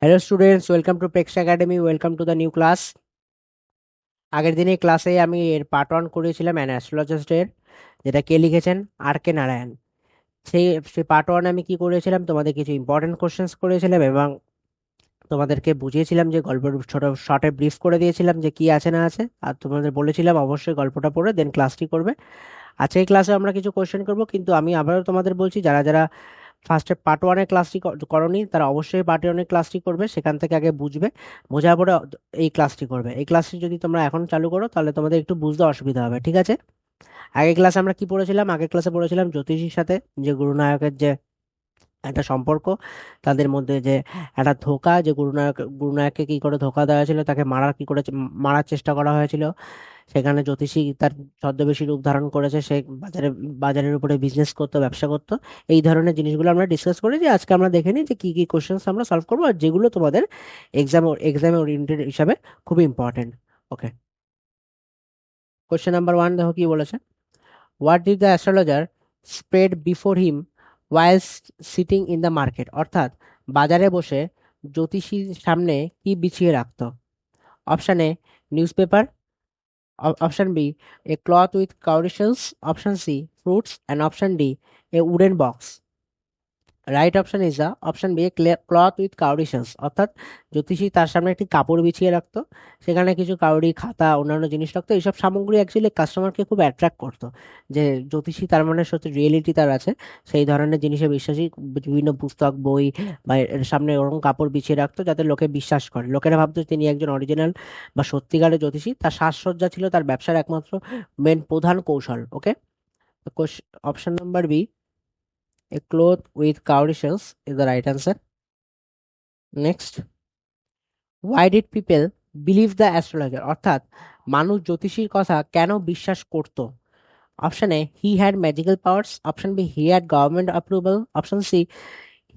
Hello students, welcome to Prex Academy. Welcome to the new class. আগের দিনে ক্লাসে আমি এর পার্ট 1 করেছিলাম অ্যান অ্যাস্ট্রোলজিস্ট এর, যেটা কে লিখেছেন আর কে নারায়ণ। সেই সেই পার্ট 1 আমি কি করেছিলাম, তোমাদের কিছু ইম্পর্টেন্ট কোশ্চেন্স করেছিলাম এবং তোমাদেরকে বুঝিয়েছিলাম যে গল্পের ছোট শর্টে ব্রিফ করে দিয়েছিলাম যে কি আছে না আছে, আর তোমাদের বলেছিলাম অবশ্যই গল্পটা পড়ে দেন ক্লাসটি করবে। আজকে এই ক্লাসে আমরা কিছু কোশ্চেন করব, কিন্তু আমি আবারও তোমাদের বলছি যারা যারা ফার্স্টে পার্ট ওয়ানের ক্লাসটি করনি তারা অবশ্যই পার্ট ওয়ানের ক্লাসটি করবে, সেখান থেকে আগে বুঝবে, বোঝার পরে এই ক্লাসটি করবে। এই ক্লাসটি যদি তোমরা এখন চালু করো তাহলে তোমাদের একটু বুঝতে অসুবিধা হবে, ঠিক আছে? আগের ক্লাসে আমরা কি পড়েছিলাম? আগের ক্লাসে পড়েছিলাম জ্যোতিষীর সাথে যে গুরুনায়কের যে একটা সম্পর্ক, তাদের মধ্যে যে একটা ধোঁকা, যে গুরুনায়ককে কি করে ধোঁকা দেওয়া হয়েছিল, তাকে মারার কি করে মারার চেষ্টা করা হয়েছিল। সেখানে জ্যোতিষী তার ছদ্মবেশী রূপ ধারণ করেছে, সে বাজারের উপরে বিজনেস করতো, ব্যবসা করতো। এই ধরনের জিনিসগুলো আমরা ডিসকাস করেছি। আজকে আমরা দেখে নিই যে কি কি কোশ্চেন্স আমরা সলভ করবো, আর যেগুলো তোমাদের এক্সাম ওরিয়েন্টেড হিসাবে খুব ইম্পর্টেন্ট। ওকে, কোশ্চেন নাম্বার 1 দেখো কি বলেছে। What did the astrologer spread before him while sitting in the market? অর্থাৎ বাজারে বসে জ্যোতিষীর সামনে কি বিছিয়ে রাখতো? Option A newspaper, option B, a cloth with cowrie shells, option C, fruits, and option D, a wooden box. Right option is option B, cloth with cowrie shells. অর্থাৎ জ্যোতিষী তার সামনে একটি কাপড় বিছিয়ে রাখতো, সেখানে কিছু কাউরি, খাতা, অন্যান্য জিনিস রাখতো। এইসব সামগ্রী অ্যাকচুয়ালি কাস্টমারকে খুব অ্যাট্রাক্ট করতো, যে জ্যোতিষী তার মানে সত্যি রিয়েলিটি তার আছে, সেই ধরনের জিনিসে বিশ্বাসী। বিভিন্ন পুস্তক, বই বা এর সামনে ওরকম কাপড় বিছিয়ে রাখতো যাতে লোকে বিশ্বাস করে, লোকেরা ভাবতো তিনি একজন অরিজিনাল বা সত্যিকারের জ্যোতিষী। তার সাজসজ্জা ছিল তার ব্যবসার একমাত্র প্রধান কৌশল। Okay, option number B, a cloth with cowrie shells is the right answer. Next, why did people believe the astrologer? অর্থাৎ মানুষ জ্যোতিষীর কথা কেন বিশ্বাস করত? Option A, he had magical powers, option B, he had government approval, option C,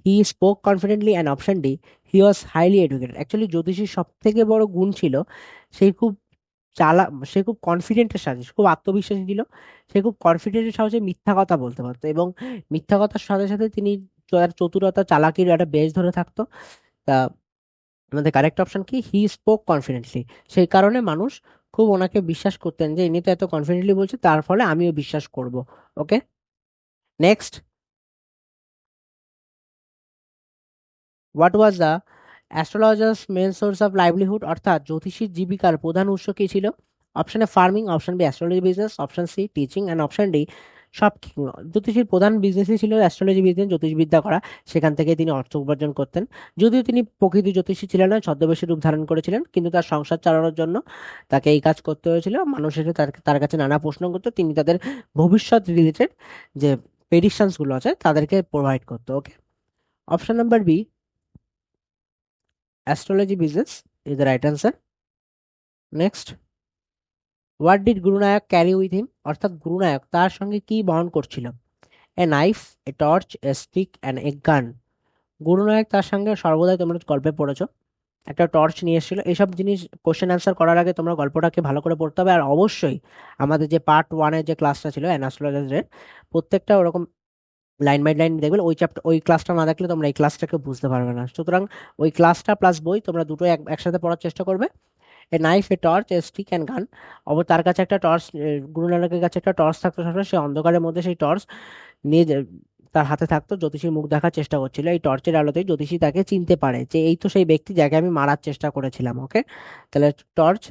he spoke confidently, and option D, he was highly educated. Actually জ্যোতিষীর সব থেকে বড় গুণ ছিল সেই খুব চালা সে খুব কনফিডেন্টের সাথে, সে খুব আত্মবিশ্বাসী ছিল, সে খুব কনফিডেন্টের সাহসে মিথ্যা কথা বলতে পারতো, এবং মিথ্যা কথার সাথে সাথে তিনি তার চতুরতা, চালাকির একটা বেশ ধরে থাকতো। তা আমাদের কারেক্ট অপশন কি? হি স্পোক কনফিডেন্টলি। সেই কারণে মানুষ খুব ওনাকে বিশ্বাস করতেন যে ইনি তো এত কনফিডেন্টলি বলছে, তার ফলে আমিও বিশ্বাস করব। Okay, next, what was the astrologer's main source of livelihood? অর্থাৎ জ্যোতিষীর জীবিকার প্রধান উৎস কি ছিল? Option A farming, option B astrology business, option C teaching, and option D সব কিছু। জ্যোতিষীর প্রধান বিজনেসই ছিল অ্যাস্ট্রোলজি বিজনেস, জ্যোতিষবিদ্যা করা। সেখান থেকে তিনি অর্থ উপার্জন করতেন। যদিও তিনি প্রকৃত জ্যোতিষী ছিলেন না, ছদ্মবেশী রূপ ধারণ করেছিলেন, কিন্তু তার সংসার চালানোর জন্য তাকে এই কাজ করতে হয়েছিল। মানুষ এসে তার কাছে নানা প্রশ্ন করতো, তিনি তাদের ভবিষ্যৎ রিলেটেড যে প্রেডিকশনস গুলো আছে তাদেরকে প্রোভাইড করতো। Okay, option number B, astrology business is the right answer. Next, what did Gurunayak carry with him? অর্থাৎ গুরুনায়ক তার সঙ্গে কি বহন করছিল? A knife, a torch, a stick, and a gun. Gurunayak তার সঙ্গে সর্বদাই, তোমরা গল্পে পড়েছো, একটা টর্চ নিয়ে এসেছিল। এইসব জিনিস কোশ্চেন অ্যান্সার করার আগে তোমরা গল্পটাকে ভালো করে পড়তে হবে। আর অবশ্যই আমাদের যে পার্ট ওয়ানের যে ক্লাসটা ছিল অ্যানাস্ট্রোলজারের, প্রত্যেকটা ওরকম লাইন বাই লাইন দেখবে। ওই চ্যাপ্টার, ওই ক্লাসটা না দেখলে তোমরা এই ক্লাসটাকে বুঝতে পারবে না। সুতরাং ওই ক্লাসটা প্লাস বই তোমরা দুটো একসাথে পড়ার চেষ্টা করবে। এ knife, a torch, a stick and গান। তার কাছে একটা টর্চ, গুরু নানকের কাছে একটা টর্চ থাকতো সবসময়। সে অন্ধকারের মধ্যে সেই টর্চ নিয়ে তার হাতে থাকতো, জ্যোতিষীর মুখ দেখার চেষ্টা করছিল। এই টর্চের আলোতেই জ্যোতিষী তাকে চিনতে পারে যে এই তো সেই ব্যক্তি যাকে আমি মারার চেষ্টা করেছিলাম। ওকে, তাহলে torch,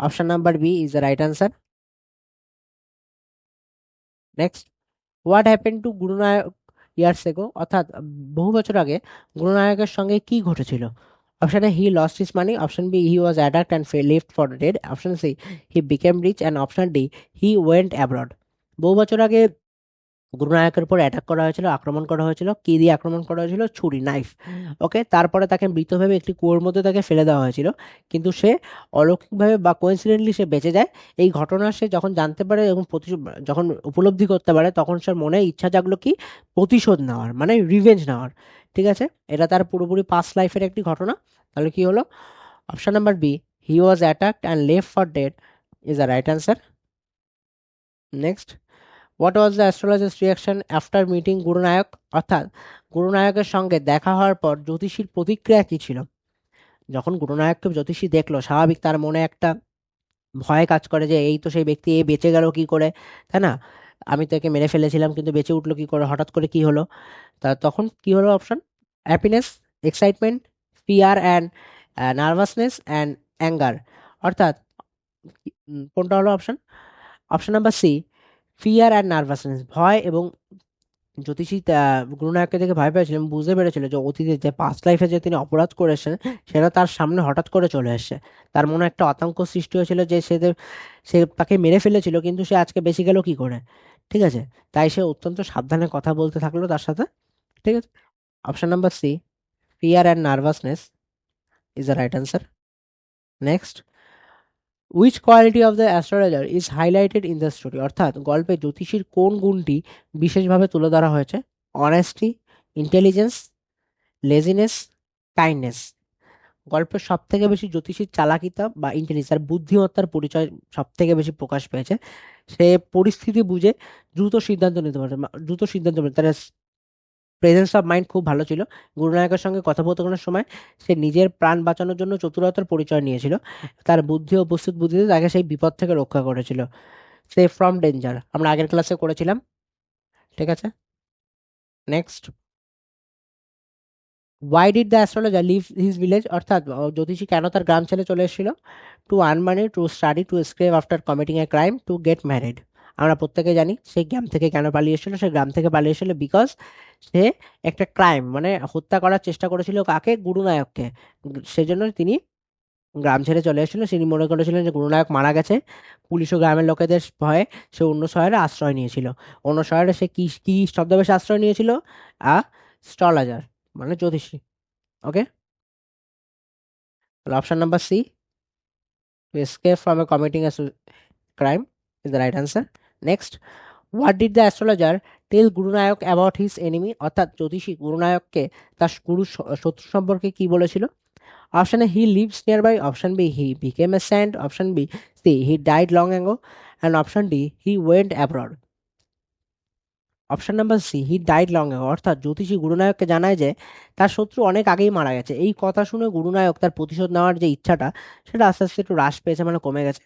option number B is the right answer. Next, what happen to Gurunayak years ago? অর্থাৎ বহু বছর আগে গুরুনায়কের সঙ্গে কি ঘটেছিল? Option A, he lost his money, option B, he was attacked and left for dead, option C, he became rich, and option D, he went abroad. বহু বছর আগে গুরুনায়কের উপর অ্যাটাক করা হয়েছিল, আক্রমণ করা হয়েছিল। কি দিয়ে আক্রমণ করা হয়েছিল? ছুরি, নাইফ। ওকে, তারপরে তাকে মৃত ভেবে একটি কুয়োর মধ্যে তাকে ফেলে দেওয়া হয়েছিল, কিন্তু সে অলৌকিকভাবে বা কোইন্সিডেন্টলি সে বেঁচে যায়। এই ঘটনা সে যখন জানতে পারে এবং যখন উপলব্ধি করতে পারে, তখন সে মনে ইচ্ছা জাগলো কি? প্রতিশোধ নেওয়ার, মানে রিভেঞ্জ নেওয়ার। ঠিক আছে, এটা তার পুরোপুরি পাস্ট লাইফের একটি ঘটনা। তাহলে কি হলো? Option number B, he was attacked and left for dead is the right answer. Next, what was the astrologer's reaction after meeting Gurunayak? অর্থাৎ গুরুনায়কের সঙ্গে দেখা হওয়ার পর জ্যোতিষীর প্রতিক্রিয়া কী ছিল? যখন গুরুনায়ককে জ্যোতিষী দেখলো, স্বাভাবিক তার মনে একটা ভয় কাজ করে যে এই তো সেই ব্যক্তি, এ বেঁচে গেল কি করে, তাই না? আমি তো একে মেরে ফেলেছিলাম, কিন্তু বেঁচে উঠলো কি করে, হঠাৎ করে কি হলো? তখন কি হলো option? Happiness, excitement, fear and nervousness and anger. অর্থাৎ কোনটা হলো option? Option number C, fear and nervousness, ভয় এবং জ্যোতিষী গুরুনায়ককে দেখে ভয় পেয়েছিল এবং বুঝতে পেরেছিল যে অতীতে যে পাস্ট লাইফে যে তিনি অপরাধ করেছেন সেটা তার সামনে হঠাৎ করে চলে এসেছে। তার মনে একটা আতঙ্ক সৃষ্টি হয়েছিল যে সে তাকে মেরে ফেলেছিল, কিন্তু সে আজকে বেঁচে গেল কি করে। ঠিক আছে, তাই সে অত্যন্ত সাবধানে কথা বলতে থাকলো তার সাথে। ঠিক আছে, option number C, fear and nervousness is the right answer. Next, which quality of the astrologer is highlighted in the story? অর্থাৎ গল্পে জ্যোতিষীর কোন গুণটি বিশেষভাবে তুলে ধরা হয়েছে? Honesty, intelligence, laziness, kindness. গল্পের সব থেকে বেশি জ্যোতিষীর চালাকিতা বা ইন্টেলিজেন্স আর বুদ্ধিমত্তার পরিচয় সব থেকে বেশি প্রকাশ পেয়েছে। সে পরিস্থিতি বুঝে দ্রুত সিদ্ধান্ত নিতে পারে, দ্রুত সিদ্ধান্ত নিতে, তার প্রেজেন্স অফ মাইন্ড খুব ভালো ছিল। গুরুনায়কের সঙ্গে কথোপকথনের সময় সে নিজের প্রাণ বাঁচানোর জন্য চতুরতার পরিচয় নিয়েছিল। তার বুদ্ধি ও উপস্থিত বুদ্ধিতে তাকে সেই বিপদ থেকে রক্ষা করেছিল। সেফ ফ্রম ডেঞ্জার, আমরা আগের ক্লাসে করেছিলাম। ঠিক আছে, next, why did the astrologer leave his village? অর্থাৎ জ্যোতিষী কেন তার গ্রাম ছেড়ে চলে এসেছিল? To earn money, to study, to escape after committing a crime, to get married. আমরা প্রত্যেকে জানি সেই গ্রাম থেকে কেন পালিয়ে এসেছিল। সে গ্রাম থেকে পালিয়ে এসেছিল বিকজ সে একটা ক্রাইম মানে হত্যা করার চেষ্টা করেছিল, কাকে? গুরুনায়ককে। সেজন্য তিনি গ্রাম ছেড়ে চলে এসেছিল। তিনি মনে করেছিলেন যে গুরুনায়ক মারা গেছে। পুলিশ ও গ্রামের লোকেদের ভয়ে সে অন্য শহরে আশ্রয় নিয়েছিল। অন্য শহরে সে কি কি ছদ্মবেশে আশ্রয় নিয়েছিল? আ স্ট্রোলজার, মানে জ্যোতিষী। ওকে, তাহলে option number C, to escape from a committing a crime is the right answer. Next, what did the astrologer tell Guru Nayak about his enemy? অর্থাৎ জ্যোতিষী গুরুনায়ককে তার শত্রু সম্পর্কে কি বলেছিল? Option A, he lives nearby, option B, he became a saint, option B C, he died long ago, and option D, he went abroad. Option number C, he died long ago. অর্থাৎ জ্যোতিষী গুরুনায়ককে জানায় যে তার শত্রু অনেক আগেই মারা গেছে। এই কথা শুনে গুরুনায়ক তার প্রতিশোধ নেওয়ার যে ইচ্ছাটা সেটা আস্তে আস্তে একটু হ্রাস পেয়েছে, মানে কমে গেছে।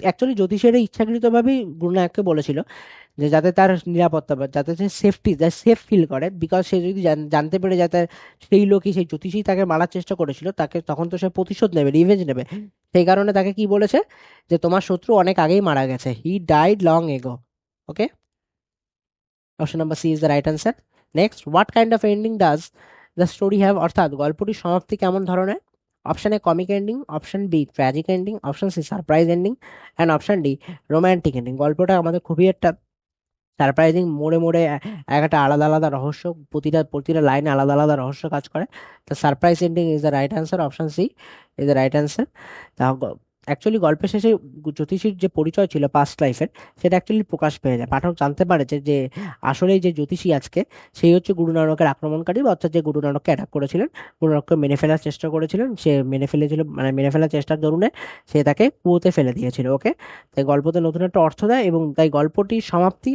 অ্যাকচুয়ালি জ্যোতিষীরা ইচ্ছাকৃতভাবেই গুরুনায়ককে বলেছিল যে যাতে তার নিরাপত্তা বা যাতে সে সেফটি, সেফ ফিল করে, বিকজ সে যদি জানতে পেরে যাতে সেই লোকই, সেই জ্যোতিষী তাকে মারার চেষ্টা করেছিল, তাকে তখন তো সে প্রতিশোধ নেবে, রিভেঞ্জ নেবে। সেই কারণে তাকে কি বলেছে যে তোমার শত্রু অনেক আগেই মারা গেছে, হি died long ago. Okay, option number C is the right answer. Next, what kind of ending does the story have? অর্থাৎ গল্পটির সমাপ্তি কেমন ধরনের? Option A, comic ending, option B, tragic ending, option C, surprise ending, and option D, romantic ending. গল্পটা আমাদের খুবই একটা surprising, মোড়ে মোড়ে একটা আলাদা আলাদা রহস্য, প্রতিটা প্রতিটা লাইনে আলাদা আলাদা রহস্য কাজ করে। তো surprise ending is the right answer, option C is the right answer. তা অ্যাকচুয়ালি গল্পের শেষে জ্যোতিষীর যে পরিচয় ছিল পাস্ট লাইফের, সেটা অ্যাকচুয়ালি প্রকাশ পেয়ে যায়। পাঠক জানতে পারে যে আসলেই যে জ্যোতিষী আজকে, সেই হচ্ছে গুরু নানকের আক্রমণকারী, বা অর্থাৎ যে গুরু নানককে অ্যাটাক করেছিলেন, গুরু নানককে মেরে ফেলার চেষ্টা করেছিলেন। সে মেরে ফেলেছিল, মানে মেরে ফেলার চেষ্টার দরুনে সে তাকে কুয়োতে ফেলে দিয়েছিল। ওকে, তাই গল্পতে নতুন একটা অর্থ দেয়, এবং তাই গল্পটির সমাপ্তি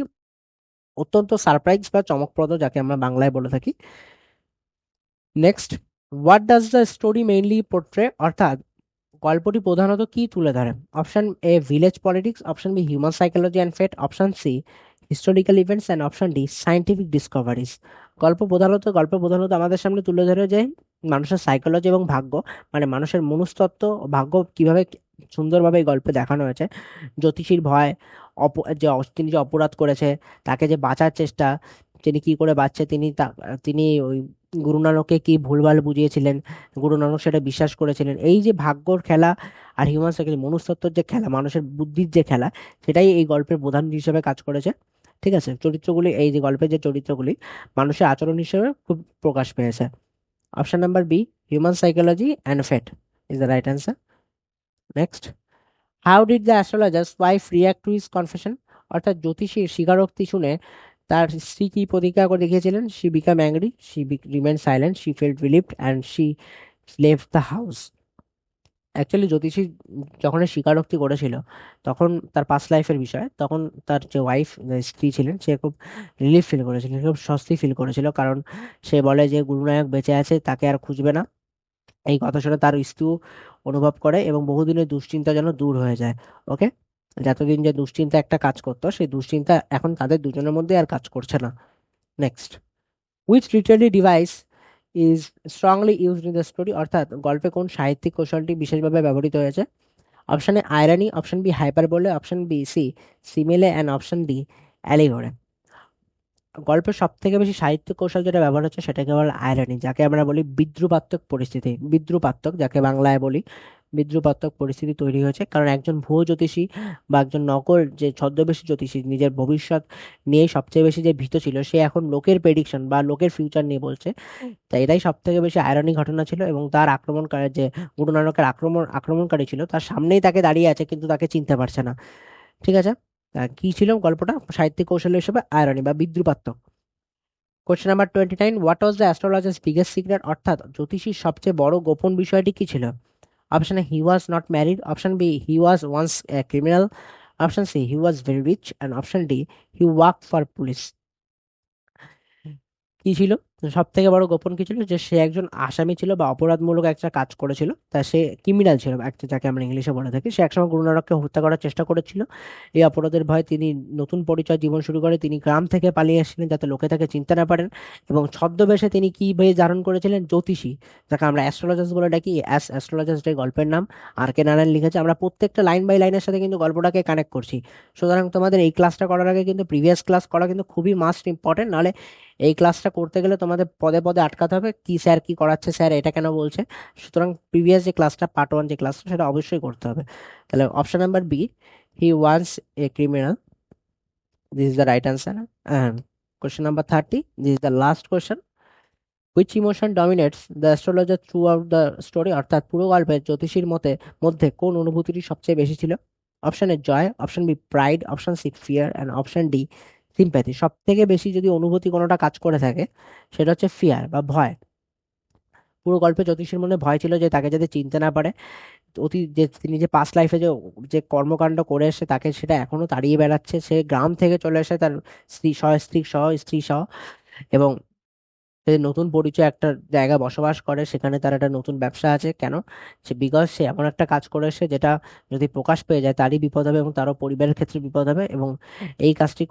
অত্যন্ত সারপ্রাইজ বা চমকপ্রদ, যাকে আমরা বাংলায় বলে থাকি। Next, what does the story mainly portray? অর্থাৎ গল্পটি প্রধানত কি তুলে ধরে? Option A, village politics, option B, human psychology and fate, option C, historical events, and option D, scientific discoveries. গল্প প্রধানত আমাদের সামনে তুলে ধরে যে মানুষের সাইকোলজি এবং ভাগ্য, মানে মানুষের মনস্তত্ত্ব ও ভাগ্য কিভাবে সুন্দরভাবে এই গল্পে দেখানো হয়েছে। জ্যোতিষীর ভয়, তিনি যে অপরাধ করেছে, তাকে যে বাঁচার চেষ্টা, তিনি কি করে বাঁচছে, তিনি ওই গুরু নানককে কি ভুলভাল বুঝিয়েছিলেন, গুরু নানক সেটা বিশ্বাস করেছিলেন। এই যে ভাগ্যর খেলা আর হিউম্যান সাইকোলজি, মনুষ্যত্বের যে খেলা, মানুষের বুদ্ধির যে খেলা, সেটাই এই গল্পের প্রধান হিসেবে কাজ করেছে। ঠিক আছে, চরিত্রগুলি, এই যে গল্পের যে চরিত্রগুলি মানুষের আচরণ হিসেবে খুব প্রকাশ পেয়েছে। Option number B, human psychology and fate is the right answer. Next, how did the astrologer's wife react to his confession? অর্থাৎ জ্যোতিষীর স্বীকারোক্তি শুনে তার স্ত্রী কি প্রতিক্রিয়া করে দেখিয়েছিলেন? She become angry, she remain silent, she felt relieved, and she left the house. Actually জ্যোতিষী যখন এই স্বীকারোক্তি করেছিল, তখন তার পাস্ট লাইফের বিষয়, তখন তার যে ওয়াইফ, স্ত্রী ছিলেন, সে খুব রিলিফ ফিল করেছিলেন, খুব স্বস্তি ফিল করেছিল, কারণ সে বলে যে গুরুনায়ক বেঁচে আছে, তাকে আর খুঁজবে না। এই কথা শুনে তার স্ত্রী অনুভব করে এবং বহুদিনের দুশ্চিন্তা যেন দূর হয়ে যায়। ওকে, যতদিন যে দুশ্চিন্তা একটা কাজ করতো সেই দুশ্চিন্তা এখন তাদের দুজনের মধ্যে আর কাজ করছে না। Next, which literary device is strongly used in the story, অর্থাৎ গল্পে কোন সাহিত্যিক কৌশলটি বিশেষভাবে ব্যবহৃত হয়েছে? Option A irony, option B hyperbole, option B C simile and option D allegory. গল্পের সব থেকে বেশি সাহিত্য কৌশল যেটা ব্যবহার হচ্ছে সেটাকে বলে আয়রানি, যাকে আমরা বলি বিদ্রূপাত্মক পরিস্থিতি। বিদ্রূপাত্মক, যাকে বাংলায় বলি বিদ্রূপাত্মক পরিস্থিতি তৈরি হয়েছে কারণ একজন ভুয়ো জ্যোতিষী বা একজন নকল যে ছদ্মবেশী জ্যোতিষী নিজের ভবিষ্যৎ নিয়ে সবচেয়ে বেশি যে ভীত ছিল, সে এখন লোকের প্রেডিকশন বা লোকের ফিউচার নিয়ে বলছে। তাই এটাই সব থেকে বেশি আয়রনি ঘটনা ছিল এবং তার আক্রমণকারী যে গুরু নানকের আক্রমণকারী ছিল তার সামনেই তাকে দাঁড়িয়ে আছে কিন্তু তাকে চিনতে পারছে না। ঠিক আছে, কি ছিল গল্পটা সাহিত্যিক কৌশল হিসেবে? আয়রনি বা বিদ্রূপাত্মক। Question number 29, what was the astrologer's biggest secret, অর্থাৎ জ্যোতিষীর সবচেয়ে বড় গোপন বিষয়টি কি ছিল? Option A he was not married, option B he was once a criminal, option C he was very rich and option D he work for police. কি ছিল সব থেকে বড় গোপন? কি ছিল? যে সে একজন আসামি ছিল বা অপরাধমূলক একটা কাজ করেছিল, তা সে ক্রিমিনাল ছিল একটা, যাকে আমরা ইংলিশে বলে থাকি। সে একসময় গুরু নানককে হত্যা করার চেষ্টা করেছিল। এই অপরাধের ভয়ে তিনি নতুন পরিচয় জীবন শুরু করে তিনি গ্রাম থেকে পালিয়ে এসেছিলেন যাতে লোকে তাকে চিনতে না পারেন। এবং ছদ্মবেশে তিনি কি বেশ ধারণ করেছিলেন? জ্যোতিষী, যাকে আমরা অ্যাস্ট্রোলজার্স বলে ডাকি। অ্যাস্ট্রোলজার্স এই গল্পের নাম। আর কে নারায়ণ লিখেছে। আমরা প্রত্যেকটা লাইন বাই লাইনের সাথে কিন্তু গল্পটাকে কানেক্ট করছি। সুতরাং তোমাদের এই ক্লাসটা করার আগে কিন্তু প্রিভিয়াস ক্লাস করা কিন্তু খুবই মাস্ট ইম্পর্টেন্ট, নাহলে এই ক্লাসটা করতে গেলে তোমাদের পদে পদে আটকাতে হবে, কি স্যার কি করাচ্ছে, স্যার এটা কেন বলছে। সুতরাং প্রিভিয়াস যে ক্লাসটা পার্ট ওয়ান যে ক্লাসটা সেটা অবশ্যই করতে হবে। তাহলে option number B, he once a criminal, this is the right answer. And question number 30, this is the last question. Which emotion dominates the astrologer throughout the story, অর্থাৎ পুরো গল্পে জ্যোতিষীর মধ্যে কোন অনুভূতিটি সবচেয়ে বেশি ছিল? Option A joy, option B pride, option C fear and option D sympathy. সব থেকে বেশি যদি অনুভূতি কোনোটা কাজ করে থাকে সেটা হচ্ছে ফিয়ার বা ভয়। পুরো গল্পে জ্যোতিষীর মনে ভয় ছিল যে তাকে যাতে চিনতে না পারে। যে তিনি যে পাস্ট লাইফে যে যে কর্মকাণ্ড করে এসে তাকে সেটা এখনো তাড়িয়ে বেড়াচ্ছে। সে গ্রাম থেকে চলে এসে তার স্ত্রী সহ এবং সে নতুন পরিচয় একটা জায়গায় বসবাস করে, সেখানে তার একটা নতুন ব্যবসা আছে। কেন? সে বিকজ সে এমন একটা কাজ করে এসে যেটা যদি প্রকাশ পেয়ে যায় তারই বিপদ হবে এবং তারও পরিবারের ক্ষেত্রে বিপদ হবে। এবং এই কাজটি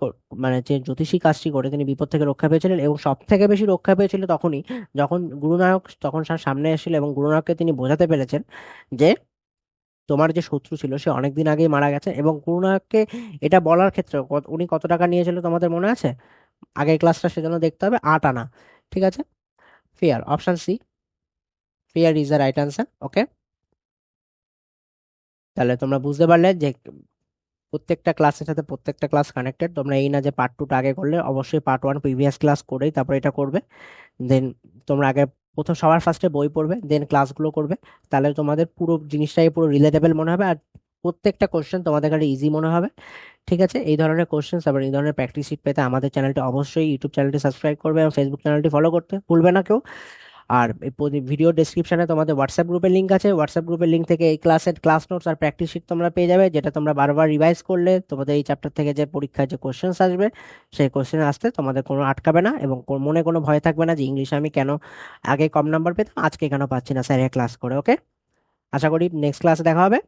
মানে যে জ্যোতিষী কাজটি করে তিনি বিপদ থেকে রক্ষা পেয়েছিলেন এবং সব থেকে বেশি রক্ষা পেয়েছিল তখনই যখন গুরুনানক তখন তার সামনে এসেছিল এবং গুরুনানককে তিনি বোঝাতে পেরেছেন যে তোমার যে শত্রু ছিল সে অনেকদিন আগেই মারা গেছে। এবং গুরুনানককে এটা বলার ক্ষেত্রে উনি কত টাকা নিয়েছিল তোমাদের মনে আছে? আগের ক্লাসটা সেজন্য দেখতে হবে, 8 আনা। ঠিক আছে, fair, option C fair is the right answer. Okay, তাহলে তোমরা বুঝতে পারলে যে প্রত্যেকটা ক্লাসের সাথে প্রত্যেকটা ক্লাস কানেক্টেড। তোমরা এই না যে পার্ট টুটা আগে করলে, অবশ্যই পার্ট ওয়ান প্রিভিয়াস ক্লাস করেই তারপর এটা করবে। দেন তোমরা আগে প্রথম সবার ফার্স্টে বই পড়বে, দেন ক্লাসগুলো করবে। তাহলে তোমাদের পুরো জিনিসটাই পুরো রিলেটেবল মনে হবে আর প্রত্যেকটা কোশ্চেন তোমাদের কাছে ইজি মনে হবে। ঠিক আছে, এই ধরনের কোশ্চেন আবার এই ধরনের প্র্যাকটিস শিট পেতে আমাদের চ্যানেলটি অবশ্যই ইউটিউব চ্যানেলটি সাবস্ক্রাইব করবে এবং ফেসবুক চ্যানেলটি ফলো করতে ভুলবে না কেউ। আর এই ভিডিও ডেসক্রিপশনে তোমাদের হোয়াটসঅ্যাপ গ্রুপের লিঙ্ক আছে। হোয়াটসঅ্যাপ গ্রুপের লিঙ্ক থেকে এই ক্লাসের ক্লাস নোটস আর প্র্যাকটিস শিট তোমরা পেয়ে যাবে, যেটা তোমরা বারবার রিভাইজ করলে তোমাদের এই চ্যাপ্টার থেকে যে পরীক্ষায় যে কোশ্চেন্স আসবে সেই কোশ্চেন আসতে তোমাদের কোনো আটকাবে না এবং মনে কোনো ভয় থাকবে না যে ইংলিশে আমি কেন আগে কম নাম্বার পেতাম আজকে কেন পাচ্ছি না স্যারের ক্লাস করে। ওকে, আশা করি নেক্সট ক্লাসে দেখা হবে।